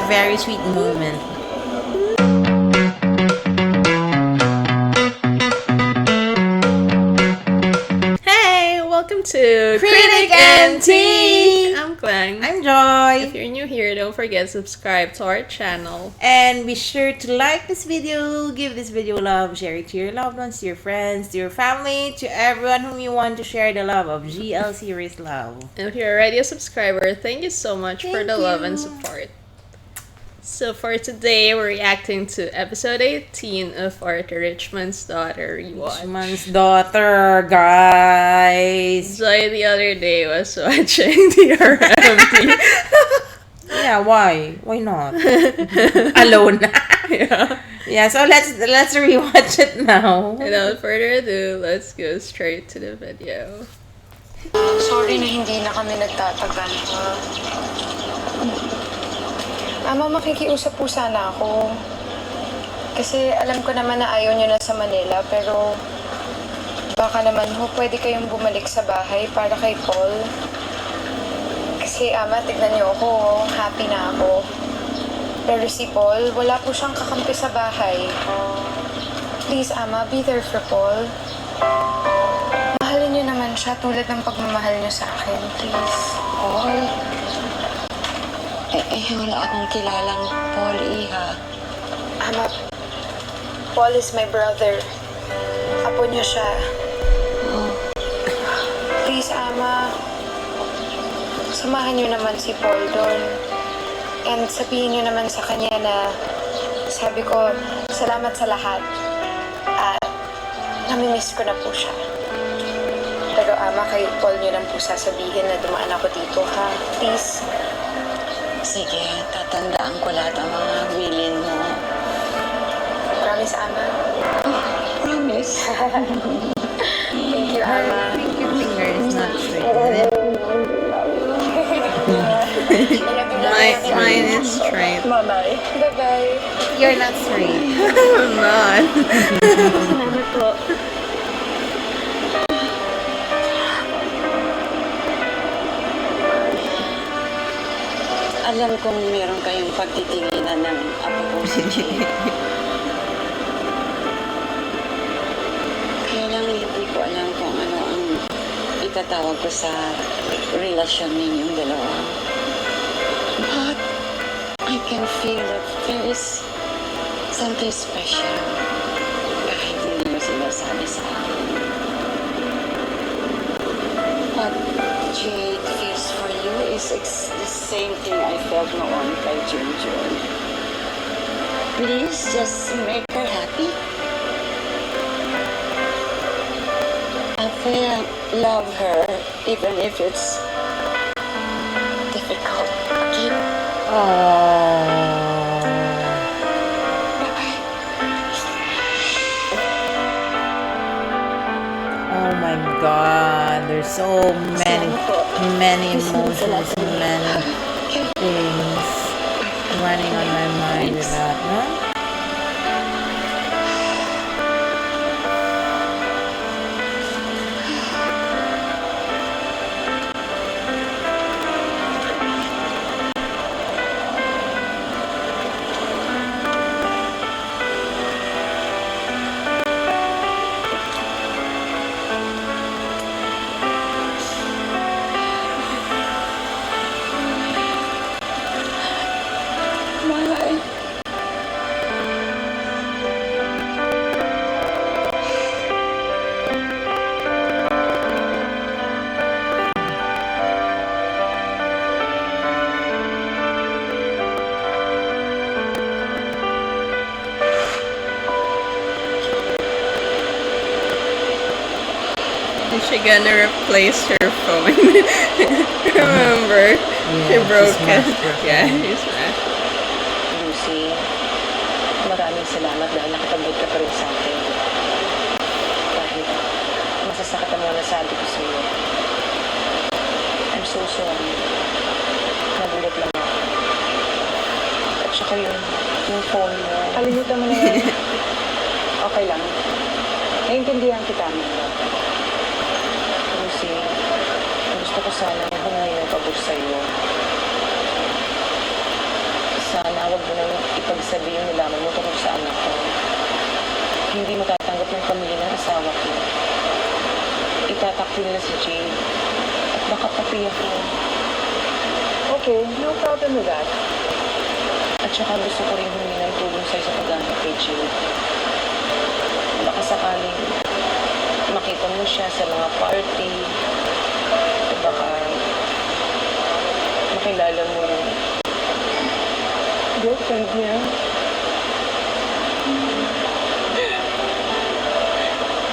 very sweet moment. Hey, welcome to Critic and Tea. I'm Glenn. I'm Joy. If you're new here, don't forget to subscribe to our channel. And be sure to like this video, give this video love, share it to your loved ones, to your friends, to your family, to everyone whom you want to share the love of GL Series Love. And if you're already a subscriber, thank you so much for Thank the love and you. support. So for today, we're reacting to episode 18 of Arthur Richmond's Daughter rewatch. Richmond's Daughter, guys. Joy the other day was watching the RMD. Yeah, why? Why not? Alone. Yeah. Yeah, so let's rewatch it now. Without further ado, let's go straight to the video. Sorry na hindi na kami nagtatagal, ha? Mama, makikiusap po sana ako. Kasi alam ko naman na ayaw niyo na sa Manila, pero baka naman ho, pwede kayong bumalik sa bahay para kay Paul. Kasi Ama, tignan niyo ako, happy na ako. Pero si Paul, wala po siyang kakampi sa bahay. Please, Ama, be there for Paul. Mahalin niyo naman siya tulad ng pagmamahal niyo sa akin, please. Paul? Wala akong kilalang Paul, Iha. Ama, Paul is my brother. Apo niya siya. Please, Ama, samahan niyo naman si Paul doon. And sabihin niyo naman sa kanya na sabi ko, salamat sa lahat. At namimiss ko na po siya. Pero Ama, kay Paul niyo lang po sasabihin na dumaan ako dito, ha? Please. Sige, tatandaan ko lahat ang mga wilin mo. Promise, Ama. Promise? Thank you, Ama. Your finger is not straight, is it? Mine is straight. Bye-bye. Bye-bye. You're not straight. I'm not. Salamat po. Alam kong meron kayong pagtitinginan ng apo ko si Jay. Kaya lang hindi ko alam kung ano ang itatawag ko sa relasyon ninyong dalawa. But I can feel that there is something special kahit hindi mo sinasabi sa akin. What Jade feels for you is the same thing I felt noon kay Junjun. Please just make her happy. I will love her even if it's difficult. Okay? Oh my God, there's so many emotions and many things running on my mind with that, no? Bye. Is she gonna replace her phone? Remember? She broke she it. smashed her Yeah, phone. she smashed. Lucy, maraming salamat dahil nakatabi ka pa rin sa akin. Kahit masasakit ang mga nasabi ko sa iyo. I'm so sorry. Nagulat lang ako. At saka yung phone mo. Kalimutan mo na yan. Okay lang. Naiintindihan kita, Amanda. Lucy, gusto ko sana humingi ng pabor sa'yo. Sana huwag mo nang ipagsabi yung nalaman mo tungkol sa anak ko. Hindi matatanggap ng pamilya ng asawa ko. Itatakbo nila si Jade. At baka pati ako. Okay, no problem with that. At saka gusto ko rin humingi ng tulong sa'yo sa paghanap kay Jade. Baka sakaling makita mo siya sa mga party. O baka makilala mo yung girlfriend niya.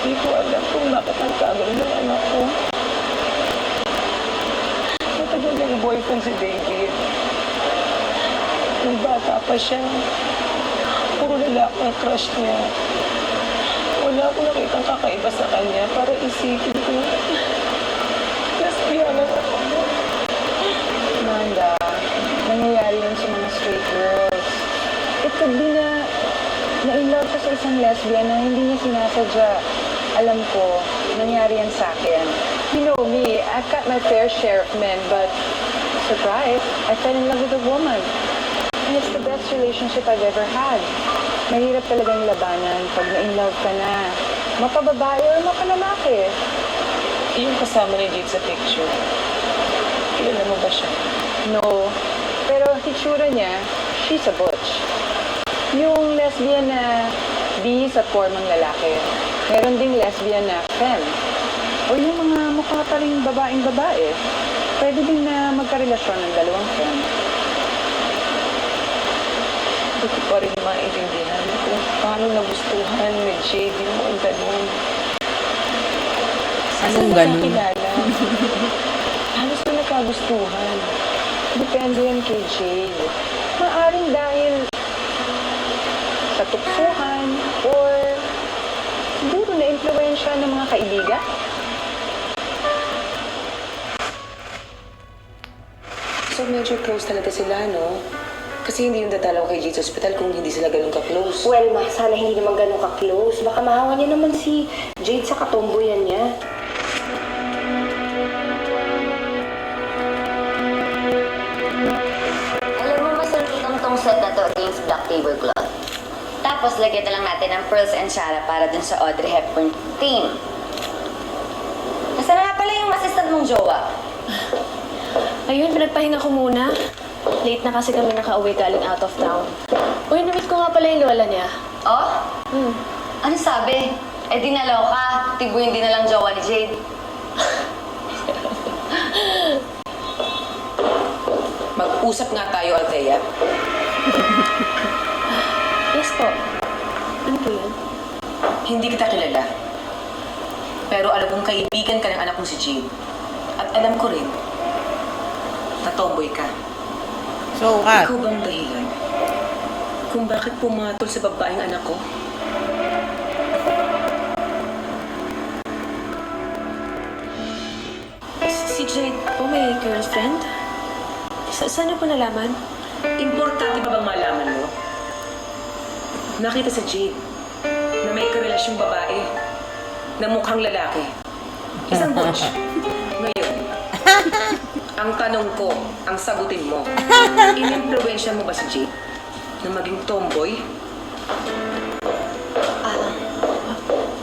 Hindi ko alam kung bakit nagkagano ng anak ko. Matagal yung boyfriend si David. Nung bata pa siya, puro lalaki ang crush niya. Wala akong nakitang kakaiba sa kanya para isipin ko. Lesbiana ako. Amanda, nangyayari yun sa mga straight girls. It could be na in love siya sa isang lesbian na hindi niya sinasadya. Alam ko, nangyari yan sa akin. You know me, I've got my fair share of men, but surprise, I fell in love with a woman. And it's the best relationship I've ever had. Mahirap talagang labanan pag na-in love ka na. Mapababae or mapalalaki. Yung kasama ni Jade sa picture, kilala mo ba siya? No. Pero hitsura niya, she's a butch. Yung lesbian na bi sa formang lalaki. Meron ding lesbian na femme. O yung mga mukha pa rin babaeng babae. Pwede din na magkarelasyon ng dalawang femme. Hindi ko pa rin maintindihan kung paano nagustuhan ni Jade yung mga ganun. Anong ganun? Kilala. Halos na nakagustuhan. Depende yan kay Jade. Maaring dahil sa tuksuhan or siguro na-influensya ng mga kaibigan. So medyo close talaga sila, no? Kasi hindi yung dadalaw kay Jade sa ospital kung hindi sila ganun ka-close. Well, ma, sana hindi naman ganun ka-close. Baka mahawa niya naman si Jade sa katomboyan niya. Alam mo, mas ang tong set na to against Black Tablecloth. Tapos, lagyan na lang natin ng Pearls and Shara para dun sa Audrey Hepburn team. Nasaan na nga pala yung assistant mong jowa? Ayun, pinagpahinga ko muna. Late na kasi kami nakauwi galing out of town. Uy, namit ko nga pala yung lola niya. Oh? Ano sabi? Eh, dinalaw ka. Tibuyin din na lang jowa ni Jade. Mag-usap nga tayo, Althea. Yes po. Ano po yun? Hindi kita kilala. Pero alam kong kaibigan ka ng anak kong si Jade. At alam ko rin, na tomboy ka. So what? Ikaw bang dahilan kung bakit pumatol sa babaeng anak ko? Si Jade po may girlfriend? Saan niyo po nalaman? Importante ba bang malaman mo? Nakita sa Jade na may karelasyong babae na mukhang lalaki. Isang butch. Ngayon, ang tanong ko, ang sagutin mo, in-influensya mo ba si Jade na maging tomboy?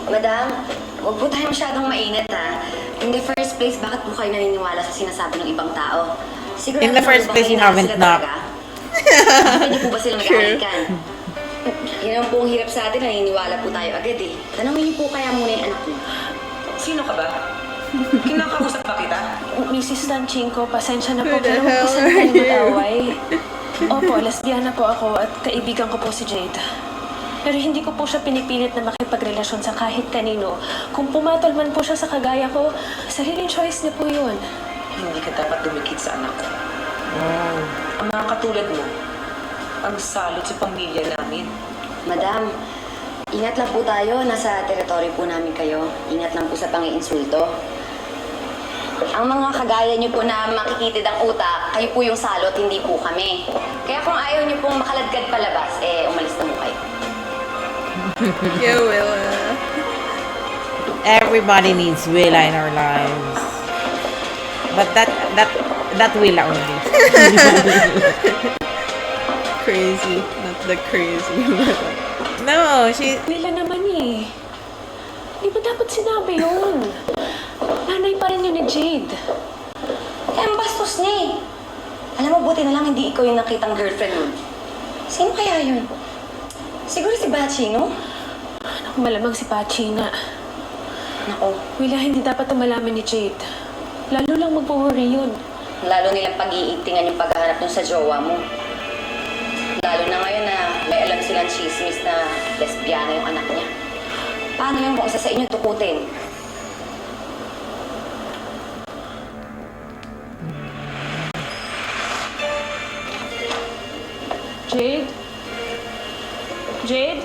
Madam, huwag po tayo masyadong mainit ha. In the first place, bakit po kayo naniniwala sa sinasabi ng ibang tao? Siguro In the first place, you haven't knocked. Hindi po ba sila nag-aalikan? Yan ang po ang hirap sa atin, naniniwala po tayo agad eh. Tanongin niyo po kaya muna yung anak mo. Sino ka ba? Kinakausap ba kita? Mrs. Danchinko, pasensya na po. Who the Pero hell magpasama are tayo you? mag-away. Opo, lesbiana po ako at kaibigan ko po si Jade. Pero hindi ko po siya pinipilit na makipagrelasyon sa kahit kanino. Kung pumatol man po siya sa kagaya ko, sariling choice niya po yun. Hindi ka dapat dumikit sa anak ko. Ang mga katulad mo, ang salot sa pamilya namin. Madam, ingat lang po tayo. Nasa teritoryo po namin kayo. Ingat lang po sa pang-iinsulto. Ang mga kagaya niyo po na makikitid ang utak, kayo po yung salot, hindi po kami. Kaya kung ayaw niyo pong makaladkad palabas, umalis na mo kayo. You will. Everybody needs Willa in our lives. But that Willa only. crazy. Not the crazy. No, she... Wala naman eh. Di ba dapat sinabi yun? Nanay pa rin yun ni Jade. Eh, ang bastos niya eh. Alam mo, buti na lang hindi ikaw yung nakitang girlfriend mo. Sino kaya yun? Siguro si Bachi, no? Naku, malamang si Pachi nga. Nako, Wala, hindi dapat malaman ni Jade. Lalo lang magpo-worry yun. lalo nilang pag-iitingan yung paghahanap dun sa jowa mo. Lalo na ngayon na may alam silang chismis na lesbiana yung anak niya. Paano yung kung isa sa inyo tukutin? Jade? Jade?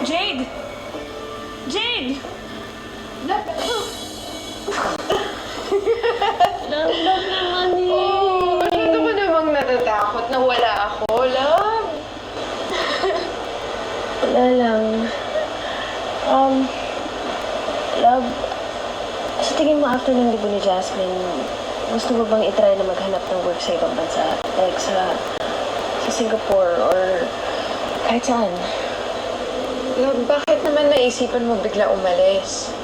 Jade? Jade! Love naman eh. Oh, masyado ko namang natatakot na wala ako, love. Wala lang. Love, sa tingin mo after ng libo ni Jasmine, gusto mo bang itry na maghanap ng work sa ibang bansa? Like sa Singapore or kahit saan? Love, bakit naman naisipan mo bigla umalis?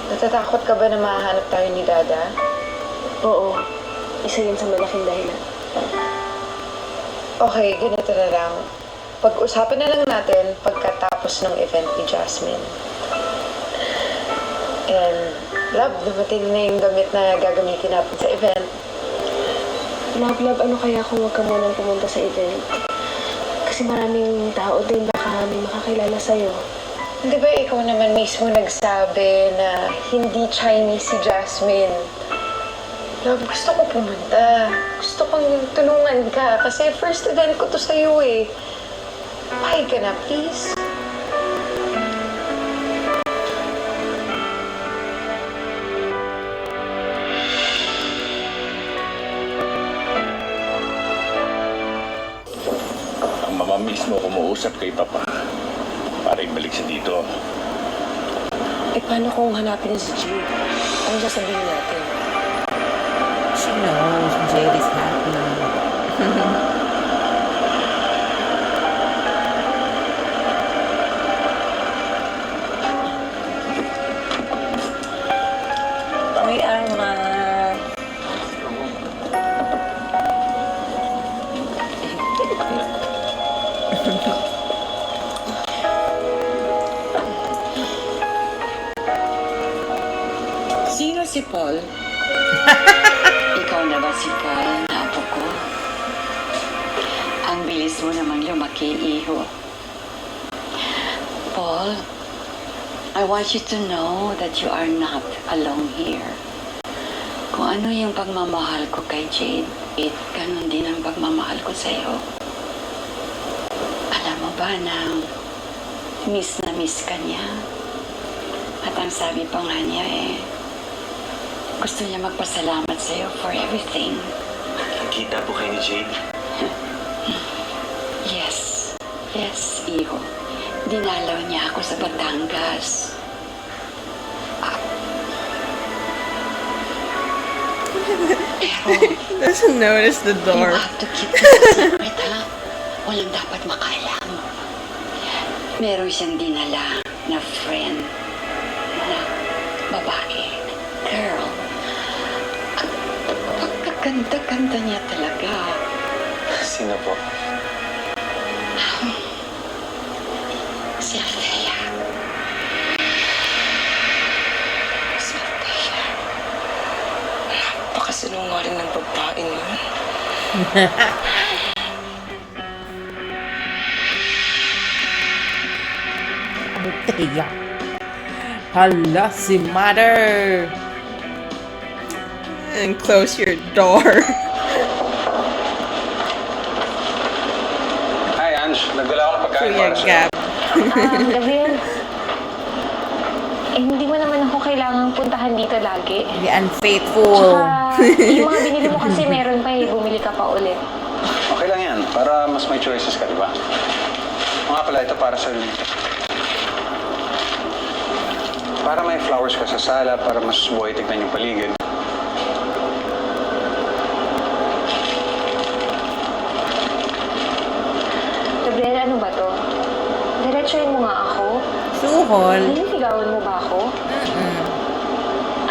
Natatakot ka ba na mahanap tayo ni Dada? Oo, isa yun sa malaking dahilan. Okay, ganito na lang. Pag-usapan na lang natin pagkatapos ng event ni Jasmine. And, love, dumating na yung gamit na gagamitin natin sa event. Love, ano kaya kung huwag ka munang pumunta sa event? Kasi maraming tao din baka may makakilala sa'yo. Di ba ikaw naman mismo nagsabi na hindi Chinese si Jasmine? Love, gusto ko pumunta. Gusto kong tulungan ka kasi first event ko to sa'yo eh. Pahig ka na, please. Ang mama mismo kumuusap kay Papa para ibalik siya dito. Eh, paano kung hanapin niya si Jade? Ano sasabihin natin? She knows Jade is happy. Uy, Arman. Sino si Paul? Ikaw na ba si Paul, na apo ko? Ang bilis mo namang lumaki, iho. Paul, I want you to know that you are not alone here. Kung ano yung pagmamahal ko kay Jade, ganun din ang pagmamahal ko sa'yo. Alam mo ba na miss na miss ka niya? At ang sabi pa nga niya gusto niya magpasalamat sa'yo for everything. Kita po kayo ni Jade. Yes. Yes, iho. Dinalaw niya ako sa Batangas. Pero, Doesn't notice the you door. have to keep this a secret, ha? Walang dapat makaalam. Meron siyang dinala na friend na babae, girl. At pagkaganda-ganda niya talaga. Sino po? Si Althea. Si Althea. Napakasinungaling ng babae niya. Althea. Hala, si mother. And close your door. Hi, Ange. Nagdala ako ng pagkain Kuya para sa'yo. Gab. Gabriel, hindi mo naman ako kailangang puntahan dito lagi. The unfaithful. Yung mga binili mo kasi meron pa bumili ka pa ulit. Okay lang yan. Para mas may choices ka, di ba? Mga pala, ito para sa'yo dito. Para may flowers ka sa sala, para mas buhay tignan yung paligid. suhol. Nililigawan mo ba ako?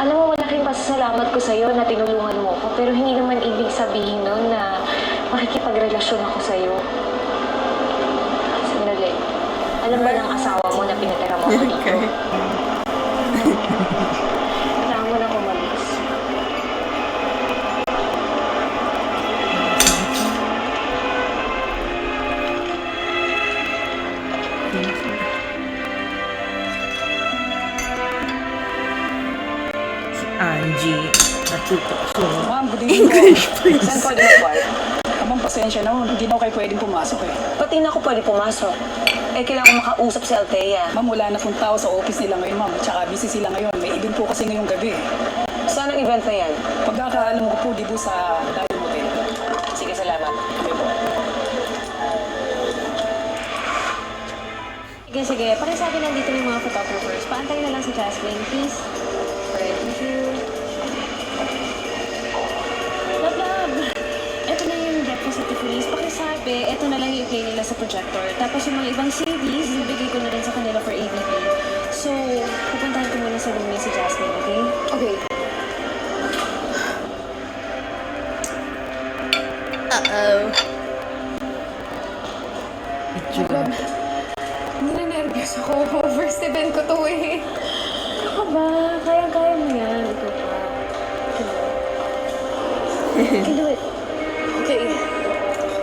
Alam mo, malaking pasasalamat ko sa'yo na tinulungan mo ko, pero hindi naman ibig sabihin nun na makikipagrelasyon ako sa'yo. Sandali. Alam ba ng asawa mo na pinatira mo ako dito? Kailangan mo nang umalis. Si Angie. Natutukso. Ma'am, good evening. English, please. Saan pwede mag-park? Ma'am, pasensya na. Hindi na ako kayo pwedeng pumasok eh. Pati na ako pwede pumasok. Eh, kailangan ko makausap si Althea. Ma'am, wala na pong tao sa office nila ngayon, ma'am. Tsaka busy sila ngayon. May event po kasi ngayong gabi. Saan ang event na yan? Pagkakaalam ko po, di po sa Diamond Hotel. Sige, salamat. Okay po. Sige, sige. Pakisabi lang dito yung mga photographers. Paantay na lang si Jasmine, please. Alright, thank you. Love. Ito na yung breakfast at Tiffany's. Pakisabi, ito na lang yung play nila sa projector. Tapos yung mga ibang CDs, ibigay ko na rin sa kanila for AVP. So, pupuntahan ko muna sa room niya si Jasmine, okay? Okay. Uh-oh. Itsura. Ninenervyos ako. First event ko to eh. Ano ka ba? Kaya-kaya mo yan. Ikaw pa. You can do it. Okay.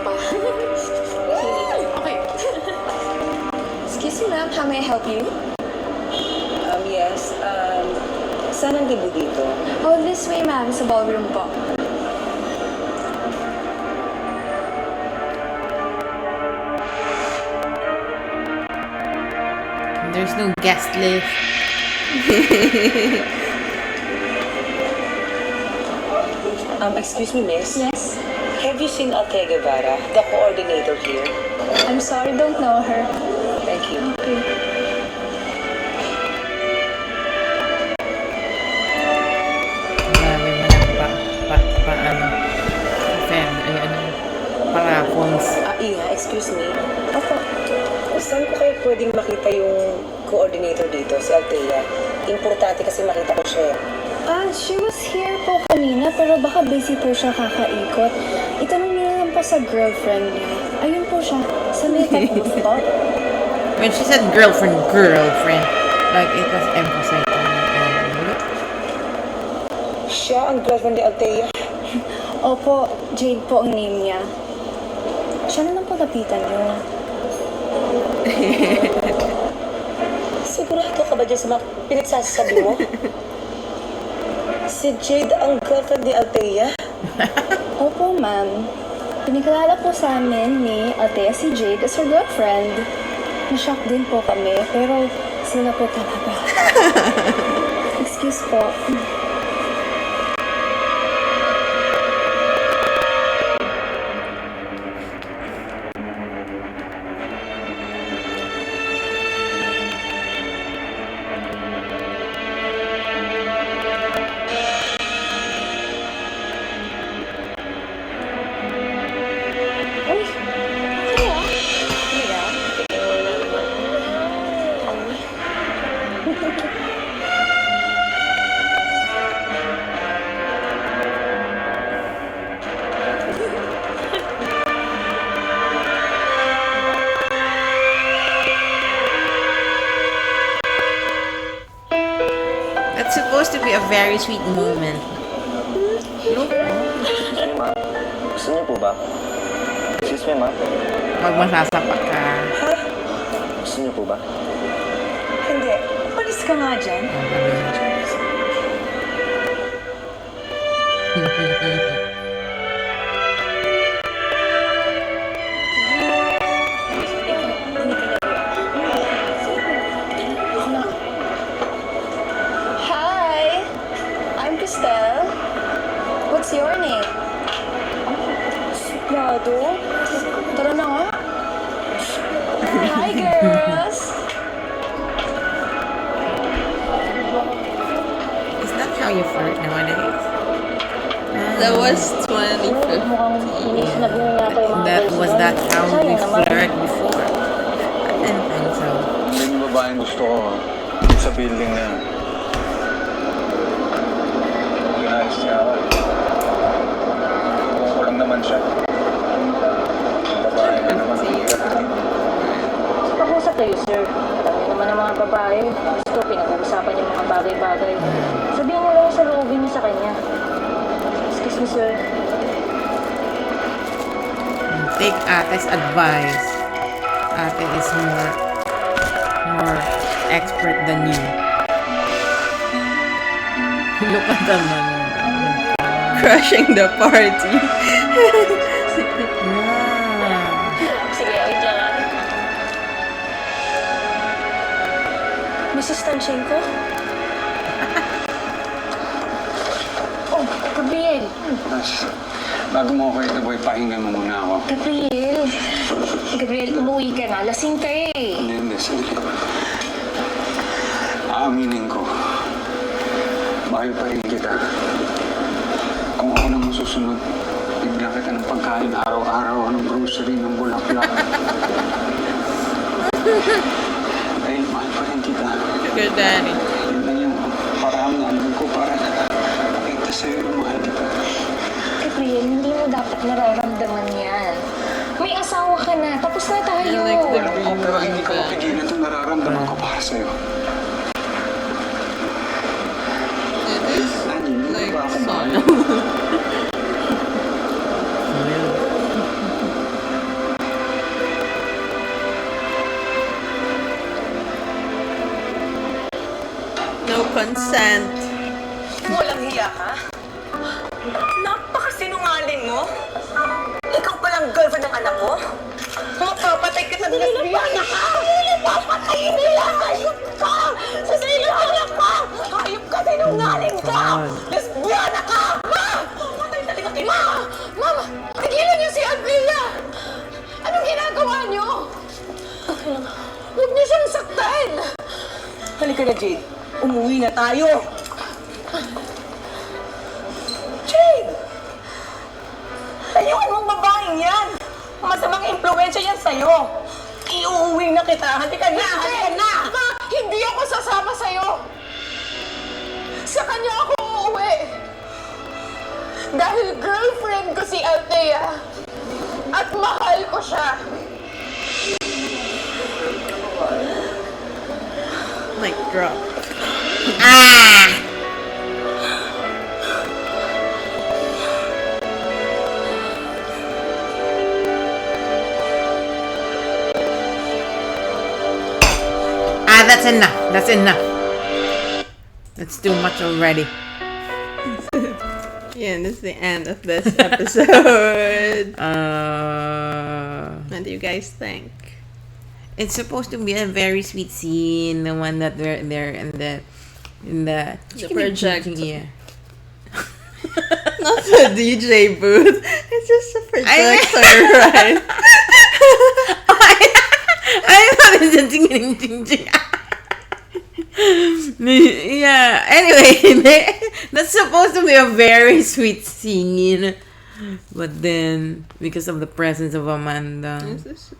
Ako pa. Okay. Excuse me, ma'am. How may I help you? Yes. Saan ang debut dito? Oh, this way, ma'am. Sa ballroom po. There's no guest list. Excuse me, miss. Yes? Have you seen Althea Guevara, the coordinator here? I'm sorry, don't know her. Thank you. Grabe man ang ano. Fan, ay ano. Parapons. Iya, excuse me. Saan ko kayo pwedeng makita yung coordinator dito, si Althea? Importante kasi makita ko siya. She was here po kanina, pero baka busy po siya kakaikot. Itanong niyo lang po sa girlfriend niya. Ayun po siya. Sa may pag-gusto. When she said girlfriend, like it was emphasized on it. Siya ang girlfriend ni Althea. Opo, Jade po ang name niya. Siya na lang po lapitan niyo. Sigurado ka ba dyan sa mga pinagsasabi mo? Si Jade ang girlfriend ni Althea? Opo, ma'am. Pinakilala po sa amin ni Althea si Jade as her girlfriend. Na-shock din po kami, pero sila po talaga. Excuse po. That's supposed to be a very sweet moment. Gusto niyo po ba? Excuse me, ma'am. Pag masasapak ka. Gusto niyo po ba? Hindi. Umalis ka nga dyan. Hi! I'm Christelle. What's your name? Suplado? Tara na nga. Hi, girls! Is that how you flirt nowadays? That was 2015. That was that how we flirt before? I didn't think so. babaeng gusto ko dun sa building na yan. Pinayos niya ako. Kung ko lang naman siya. Yung babae na naman. Pag-usap kayo, sir. Alam niyo naman ang mga babae. Gusto, pinag-uusapan yung mga bagay-bagay. Sabihin niyo lang sa loobin niyo sa kanya. Excuse me, sir. Take Ate's advice. Ate is more expert than you. Look at them. Crushing the party. Yeah. Sige, wait lang ah. Mrs. Tanchenko? Oh, Gabriel. Bago mo ako ito, boy, pakinggan mo muna ako. Gabriel. Gabriel, umuwi ka na. Lasing ka eh. Hindi, sandali. Aaminin ko. Mahal pa rin kita. Kung ako na masusunod, bigla kita ng pagkain araw-araw, ng grocery, ng bulaklak. Dahil mahal pa rin kita. Sugar daddy. Yun lang yung parang namin ko para makita sa'yo yung mahal kita. Gabriel, hindi mo dapat nararamdaman yan. May asawa ka na. Tapos na tayo. I like the Alam ko, pero hindi ko mapigilan itong nararamdaman ko para sa'yo. It is Ani, hindi like ba ako mahal? song. No consent. Walang hiya ka? Napakasinungaling mo? Ikaw palang girlfriend ng anak ko? Mapapatay ka sa lesbiana ka! Papatayin nila! Hayop ka! Sa sarili ng anak ka! Hayop ka! Sinungaling ka! Lesbiana ka! Ma! Papatay talaga kita! Mama! Tigilan niyo si Andrea! Anong ginagawa niyo? Huwag niyo siyang saktan! Halika na, Jade. Umuwi na tayo! Jade! Layuan mong babaeng yan! Masamang impluensya yan sa'yo! Iuuwi na kita! Halika na! Halika na! Ma! Hindi ako sasama sa'yo! Sa kanya ako uuwi! Dahil girlfriend ko si Althea! At mahal ko siya! Mic drop. That's enough. That's enough. That's too much already. Yeah, this is the end of this episode. What do you guys think? It's supposed to be a very sweet scene, the one that they're there in the project. Yeah. Not the DJ booth. It's just a projector, right? I thought it's a ding ding ding. Yeah. Anyway, that's supposed to be a very sweet scene, but then because of the presence of Amanda. Is this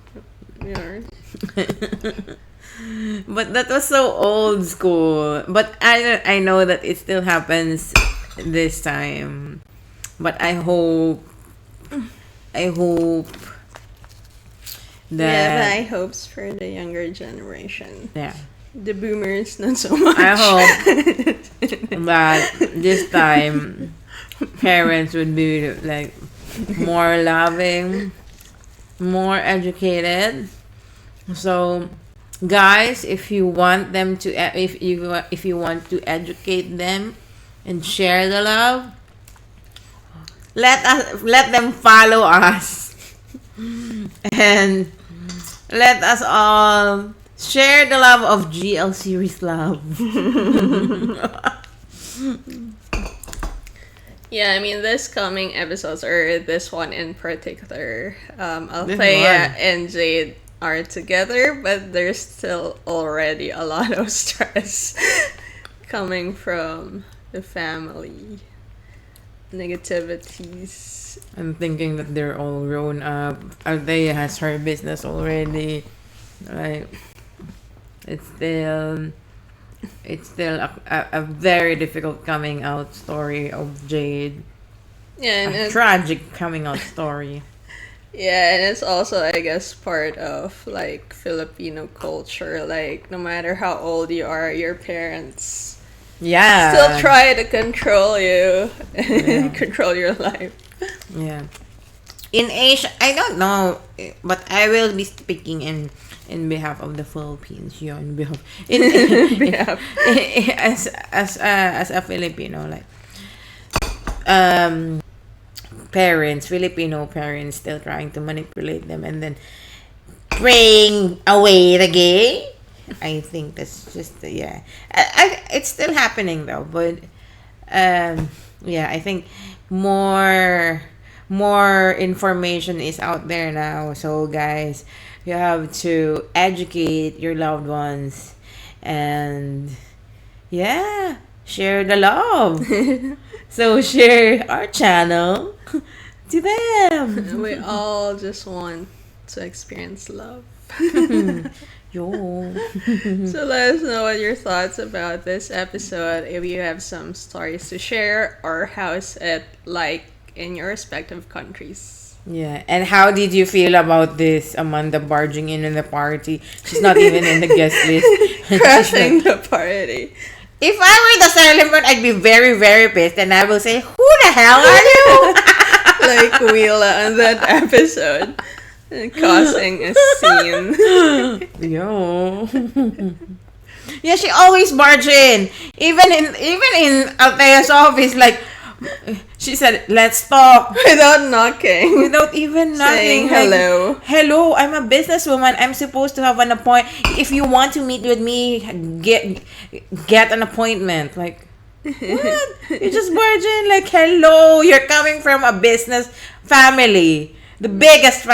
yours? But that was so old school. But I know that it still happens this time. But I hope that Yeah, but I hopes for the younger generation. yeah. The boomers, not so much. I hope that this time parents would be like more loving, more educated. So guys, if you want them to if you want to educate them and share the love, let them follow us and let us all share the love of GL series love. Yeah, I mean, this coming episodes, or this one in particular, Althea and Jade are together, but there's still already a lot of stress coming from the family negativities. I'm thinking that they're all grown up. Althea has her business already. Like, it's still a very difficult coming out story of Jade. Yeah, and A tragic coming out story. yeah, and it's also, I guess, part of like Filipino culture. Like, no matter how old you are, your parents Yeah. still try to control you, Yeah. control your life. Yeah. In Asia, I don't know, but I will be speaking in behalf of the Philippines. Yeah, in behalf Behalf. as a Filipino, like Filipino parents still trying to manipulate them and then bring away the gay. I think that's just yeah. It's still happening though, but yeah, I think more information is out there now. So guys, you have to educate your loved ones and yeah, share the love. So share our channel to them. We all just want to experience love. Yo. So let us know what your thoughts about this episode. If you have some stories to share, or how's it like in your respective countries. Yeah, and how did you feel about this Amanda barging in the party? She's not even in the guest list. Crashing the party. If I were the celebrant, I'd be very, very pissed, and I will say, "Who the hell are you?" Like Willa on that episode, causing a scene. Yo. Yeah, she always barge in. Even in Althea's office, like she said, "Let's talk." Without knocking. Without even Saying knocking. Like, hello. Hello, I'm a businesswoman. I'm supposed to have an appointment. If you want to meet with me, get an appointment. Like, what? You just barge in like, hello, you're coming from a business family. The biggest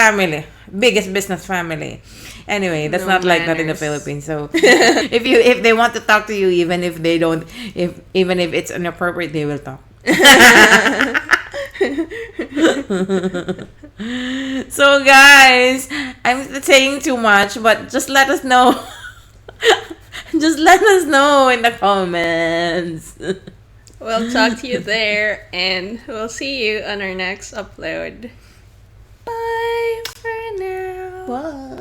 business family. Anyway, that's No not like that in the manners. Philippines. So if they want to talk to you, even if they don't, even if it's inappropriate, they will talk. So guys, I'm saying too much, but just let us know. Just let us know in the comments. We'll talk to you there, and we'll see you on our next upload. Bye for now. Bye.